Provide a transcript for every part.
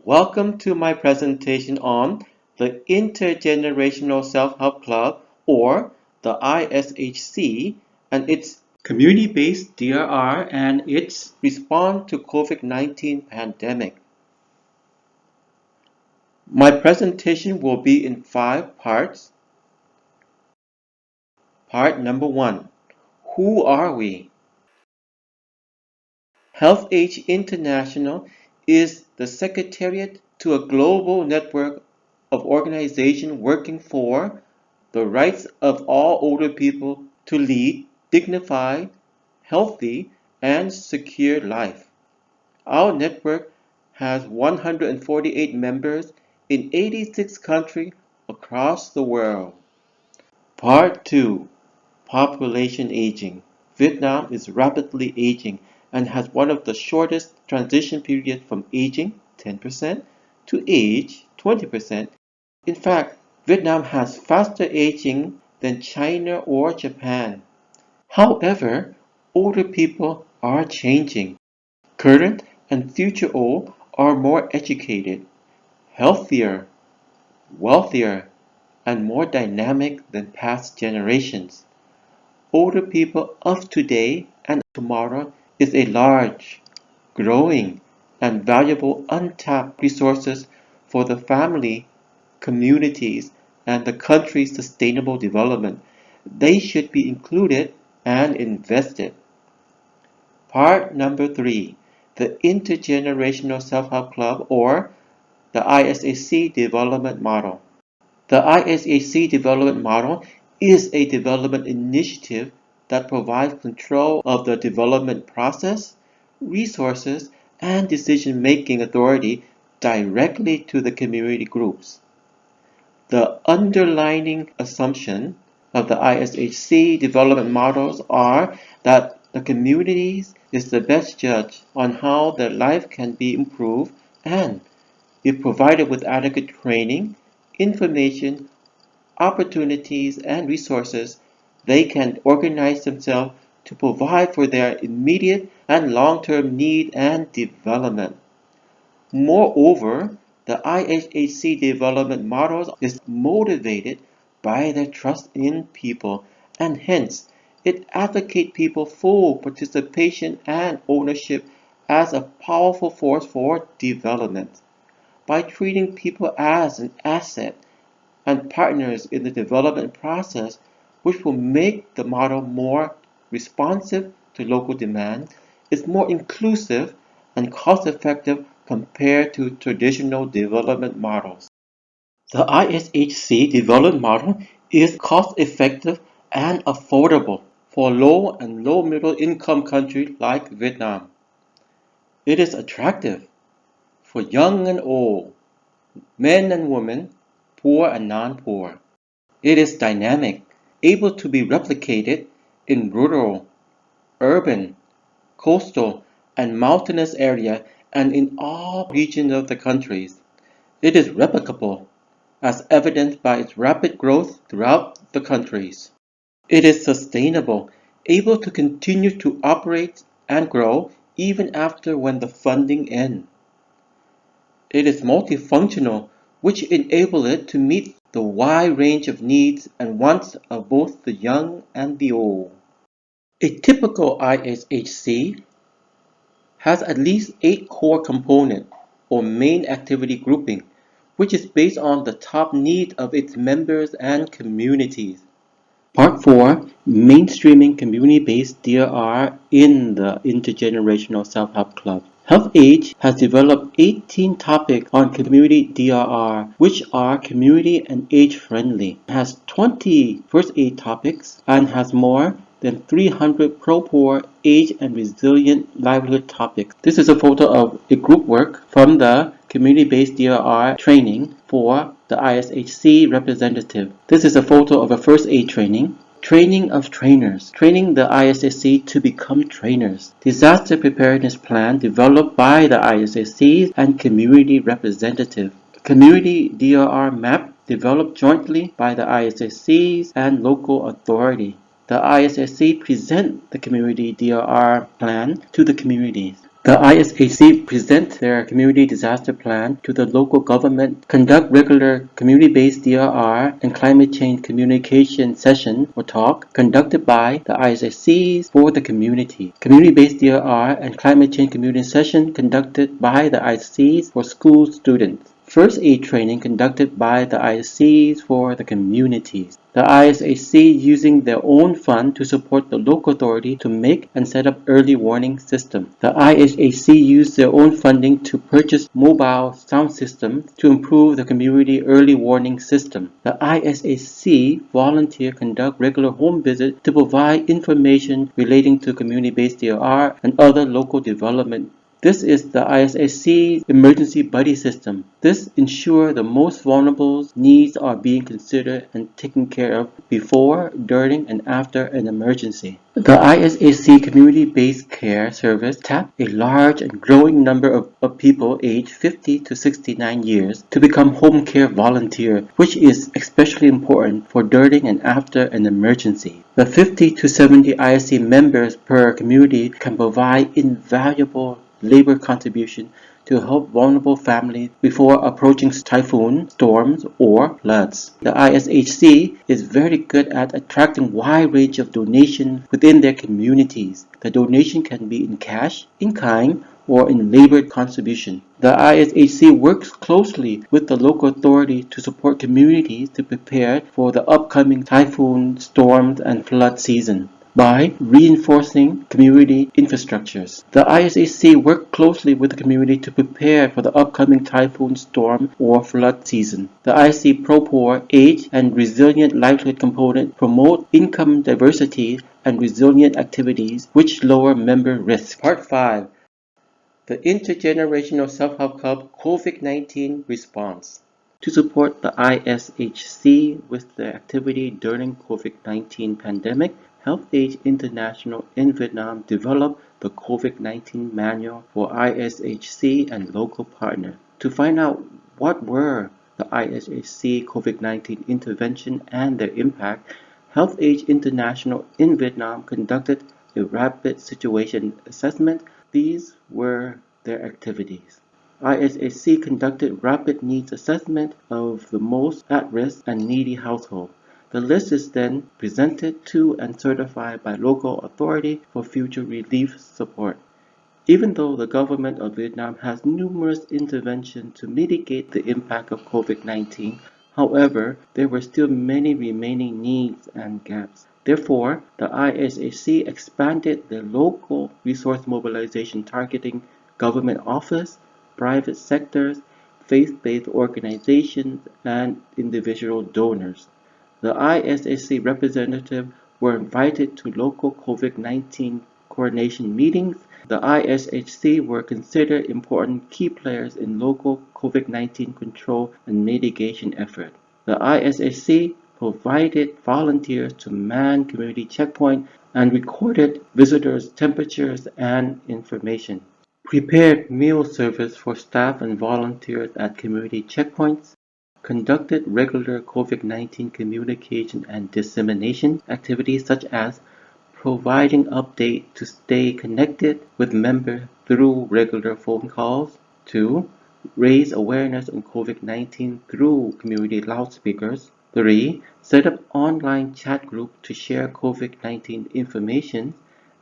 Welcome to my presentation on the Intergenerational Self-Help Club, or the ISHC, and its community-based DRR and its response to COVID-19 pandemic. My presentation will be in 5 parts. Part number 1. Who are we? HealthAge International is the secretariat to a global network of organizations working for the rights of all older people to lead dignified, healthy, and secure life. Our network has 148 members in 86 countries across the world. Part 2. Population aging. Vietnam is rapidly aging and has one of the shortest transition periods from aging 10% to age 20%. In fact, Vietnam has faster aging than China or Japan. However, older people are changing. Current and future old are more educated, healthier, wealthier, and more dynamic than past generations. Older people of today and tomorrow is a large, growing, and valuable untapped resources for the family, communities, and the country's sustainable development. They should be included and invested. Part number 3. The Intergenerational Self-Help Club, or the ISAC Development Model. The ISAC Development Model is a development initiative that provides control of the development process, resources, and decision-making authority directly to the community groups. The underlying assumption of the ISHC development models are that the communities is the best judge on how their life can be improved, and if provided with adequate training, information, opportunities, and resources, they can organize themselves to provide for their immediate and long-term need and development. Moreover, the IHHC development model is motivated by their trust in people, and hence it advocates people's full participation and ownership as a powerful force for development. By treating people as an asset and partners in the development process, which will make the model more responsive to local demand, is more inclusive and cost-effective compared to traditional development models. The ISHC development model is cost-effective and affordable for low and low-middle income countries like Vietnam. It is attractive for young and old, men and women, poor and non-poor. It is dynamic, able to be replicated in rural, urban, coastal, and mountainous areas and in all regions of the countries. It is replicable, as evidenced by its rapid growth throughout the countries. It is sustainable, able to continue to operate and grow even after when the funding ends. It is multifunctional, which enables it to meet the wide range of needs and wants of both the young and the old. A typical ISHC has at least 8 core components or main activity grouping, which is based on the top need of its members and communities. Part 4. Mainstreaming community-based DRR in the Intergenerational Self-Help Club. HealthAge has developed 18 topics on community DRR, which are community and age-friendly. It has 20 first aid topics and has more than 300 pro-poor, age, and resilient livelihood topics. This is a photo of a group work from the community-based DRR training for the ISHC representative. This is a photo of a first aid training. Training of trainers. Training the ISSC to become trainers. Disaster preparedness plan developed by the ISSC and community representative. Community DRR map developed jointly by the ISSCs and local authority. The ISSC present the community DRR plan to the communities. The ISHC present their community disaster plan to the local government, conduct regular community-based DRR and climate change communication session or talk conducted by the ISHCs for the community. Community-based DRR and climate change community session conducted by the ISHCs for school students. First aid training conducted by the ISCs for the communities. The ISHC using their own fund to support the local authority to make and set up early warning system. The ISHC used their own funding to purchase mobile sound systems to improve the community early warning system. The ISHC volunteer conduct regular home visits to provide information relating to community-based DRR and other local development. This is the ISHC emergency buddy system. This ensures the most vulnerable needs are being considered and taken care of before, during, and after an emergency. The ISHC community-based care service taps a large and growing number of people aged 50 to 69 years to become home care volunteers, which is especially important for during and after an emergency. The 50 to 70 ISC members per community can provide invaluable labor contribution to help vulnerable families before approaching typhoons, storms, or floods. The ISHC is very good at attracting a wide range of donations within their communities. The donation can be in cash, in kind, or in labor contribution. The ISHC works closely with the local authority to support communities to prepare for the upcoming typhoon, storms, and flood season by reinforcing community infrastructures. The ISHC works closely with the community to prepare for the upcoming typhoon, storm, or flood season. The ISHC Pro-Poor Age and Resilient Livelihood component promote income diversity and resilient activities which lower member risk. Part 5. The Intergenerational Self-Help Club COVID-19 Response. To support the ISHC with the activity during COVID-19 pandemic, HealthAge International in Vietnam developed the COVID-19 manual for ISHC and local partners. To find out what were the ISHC COVID-19 intervention and their impact, HealthAge International in Vietnam conducted a rapid situation assessment. These were their activities. ISHC conducted rapid needs assessment of the most at-risk and needy household. The list is then presented to and certified by local authority for future relief support. Even though the government of Vietnam has numerous interventions to mitigate the impact of COVID-19, however, there were still many remaining needs and gaps. Therefore, the ISHC expanded their local resource mobilization targeting government office, private sectors, faith-based organizations, and individual donors. The ISHC representatives were invited to local COVID-19 coordination meetings. The ISHC were considered important key players in local COVID-19 control and mitigation efforts. The ISHC provided volunteers to man community checkpoints and recorded visitors' temperatures and information. Prepared meal service for staff and volunteers at community checkpoints. Conducted regular COVID-19 communication and dissemination activities such as providing updates to stay connected with members through regular phone calls. 2. Raise awareness on COVID-19 through community loudspeakers. 3. Set up online chat groups to share COVID-19 information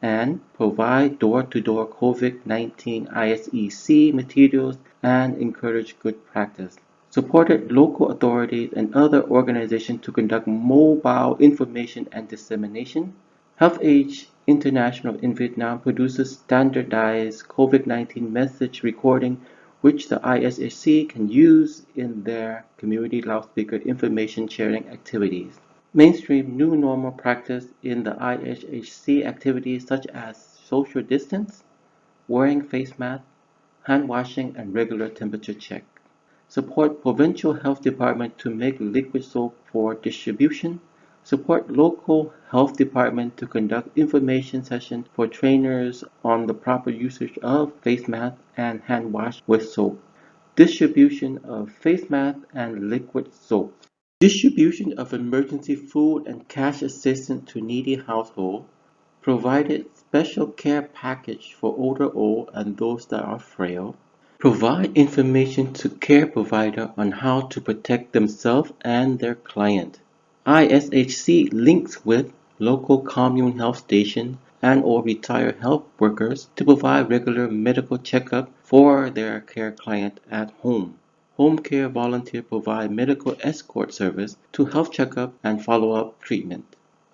and provide door-to-door COVID-19 ISEC materials and encourage good practice. Supported local authorities and other organizations to conduct mobile information and dissemination. HealthAge International in Vietnam produces standardized COVID-19 message recording which the ISHC can use in their community loudspeaker information sharing activities. Mainstream new normal practice in the ISHC activities such as social distance, wearing face masks, hand washing, and regular temperature check. Support provincial health department to make liquid soap for distribution. Support local health department to conduct information sessions for trainers on the proper usage of face masks and hand wash with soap. Distribution of face masks and liquid soap. Distribution of emergency food and cash assistance to needy households. Provided special care package for older old and those that are frail, provide information to care provider on how to protect themselves and their client. ISHC links with local commune health station and or retired health workers to provide regular medical checkup for their care client at home. Home care volunteers provide medical escort service to health checkup and follow-up treatment.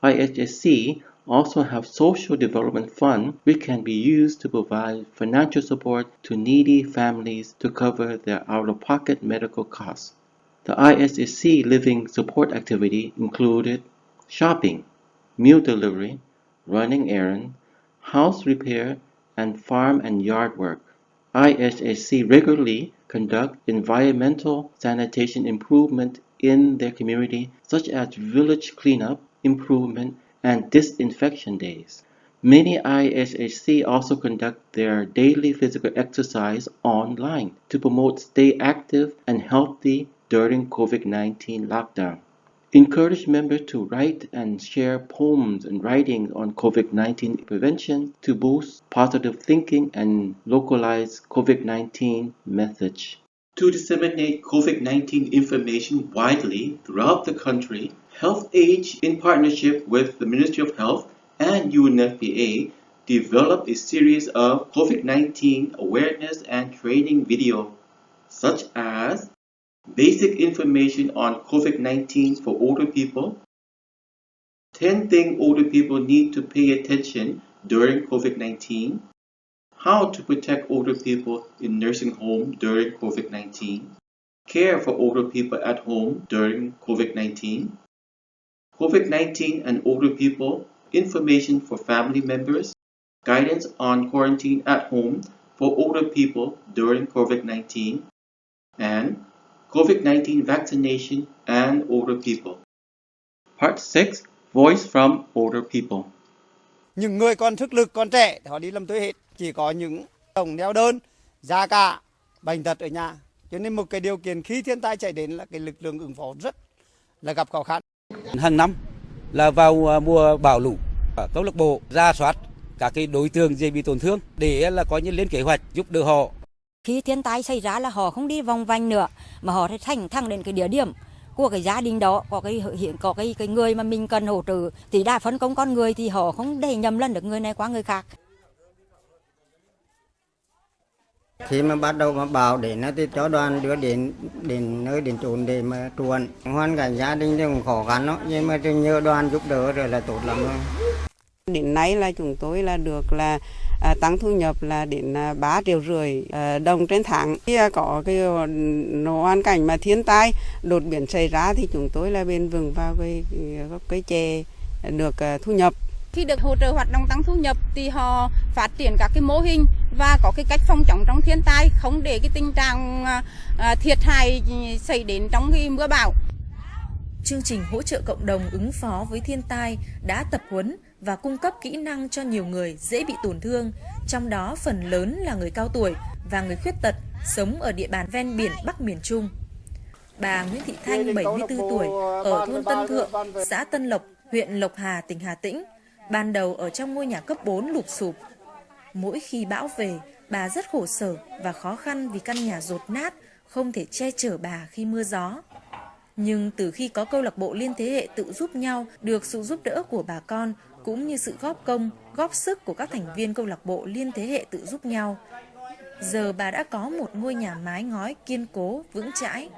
IHSC also have social development fund which can be used to provide financial support to needy families to cover their out-of-pocket medical costs. The ISSC living support activity included shopping, meal delivery, running errands, house repair, and farm and yard work. ISSC regularly conduct environmental sanitation improvement in their community such as village cleanup, improvement, and disinfection days. Many ISHC also conduct their daily physical exercise online to promote stay active and healthy during COVID-19 lockdown. Encourage members to write and share poems and writings on COVID-19 prevention to boost positive thinking and localize COVID-19 message. To disseminate COVID-19 information widely throughout the country, HealthAge, in partnership with the Ministry of Health and UNFPA, developed a series of COVID-19 awareness and training videos, such as basic information on COVID-19 for older people, 10 things older people need to pay attention during COVID-19, how to protect older people in nursing home during COVID-19, care for older people at home during COVID-19, COVID-19 and older people, information for family members, guidance on quarantine at home for older people during COVID-19, and COVID-19 vaccination and older people. Part 6. Voice from older people. Những người còn sức lực, còn trẻ, họ đi làm thuê hết. Chỉ có những đồng neo đơn, già cả, bệnh tật ở nhà. Cho nên một cái điều kiện khi thiên tai xảy đến là cái lực lượng ứng phó rất là gặp khó khăn. Hàng năm là vào mùa bão lũ, câu lạc bộ rà soát các cái đối tượng dễ bị tổn thương để là có những lên kế hoạch giúp đỡ họ. Khi thiên tai xảy ra là họ không đi vòng vanh nữa mà họ sẽ thẳng đến cái địa điểm của cái gia đình đó, có cái người mà mình cần hỗ trợ thì đã phân công con người thì họ không để nhầm lẫn được người này qua người khác. Khi mà bắt đầu mà bão đến thì cho đoàn đưa đến nơi đến chốn để mà truồn. Hoàn cảnh gia đình thì cũng khó khăn đó, nhưng mà nhờ đoàn giúp đỡ rồi là tốt lắm rồi. Đến nay là chúng tôi là được là tăng thu nhập là đến 3,5 triệu đồng trên tháng. Khi có cái hoàn cảnh mà thiên tai đột biến xảy ra thì chúng tôi là bền vững vào cái chè được thu nhập. Khi được hỗ trợ hoạt động tăng thu nhập thì họ phát triển các cái mô hình và có cái cách phòng chống trong thiên tai, không để cái tình trạng thiệt hại xảy đến trong cái mưa bão. Chương trình hỗ trợ cộng đồng ứng phó với thiên tai đã tập huấn và cung cấp kỹ năng cho nhiều người dễ bị tổn thương, trong đó phần lớn là người cao tuổi và người khuyết tật sống ở địa bàn ven biển Bắc miền Trung. Bà Nguyễn Thị Thanh, 74 tuổi, ở thôn Tân Thượng, xã Tân Lộc, huyện Lộc Hà, tỉnh Hà Tĩnh, ban đầu ở trong ngôi nhà cấp 4 lụp xụp. Mỗi khi bão về, bà rất khổ sở và khó khăn vì căn nhà dột nát, không thể che chở bà khi mưa gió. Nhưng từ khi có câu lạc bộ liên thế hệ tự giúp nhau, được sự giúp đỡ của bà con, cũng như sự góp công, góp sức của các thành viên câu lạc bộ liên thế hệ tự giúp nhau, giờ bà đã có một ngôi nhà mái ngói kiên cố, vững chãi.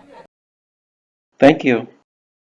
Thank you.